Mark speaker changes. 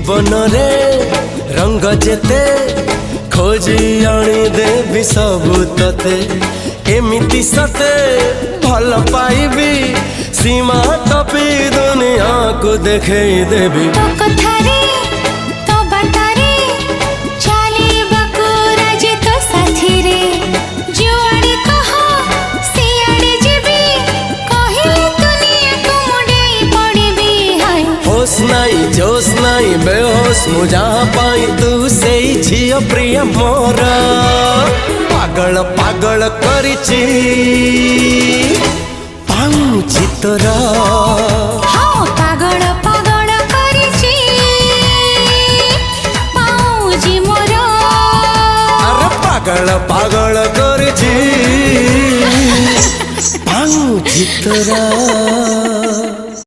Speaker 1: जीवन रे रंग जेते खोजी आनी देवी सबु तते एमिति सते भल पाइबी सीमा टपी दुनिया को देखे देवी
Speaker 2: तो कथारे तो बातारे चाली बकुरा जे तो साथी रे जुआड़े कहो सियाड़े जेबी कहिले दुनिया को मुड़े पड़बी हाय
Speaker 1: होश नहीं जोश नहीं बेहोश मु जहाँ पाई तू से झियो प्रिय मोर पागल पागल करिछि पाउछि तोरा
Speaker 2: हाँ पागल पागल करिछि पाउछि मोर
Speaker 1: अरे पागल पागल करिछि पाउछि तोरा।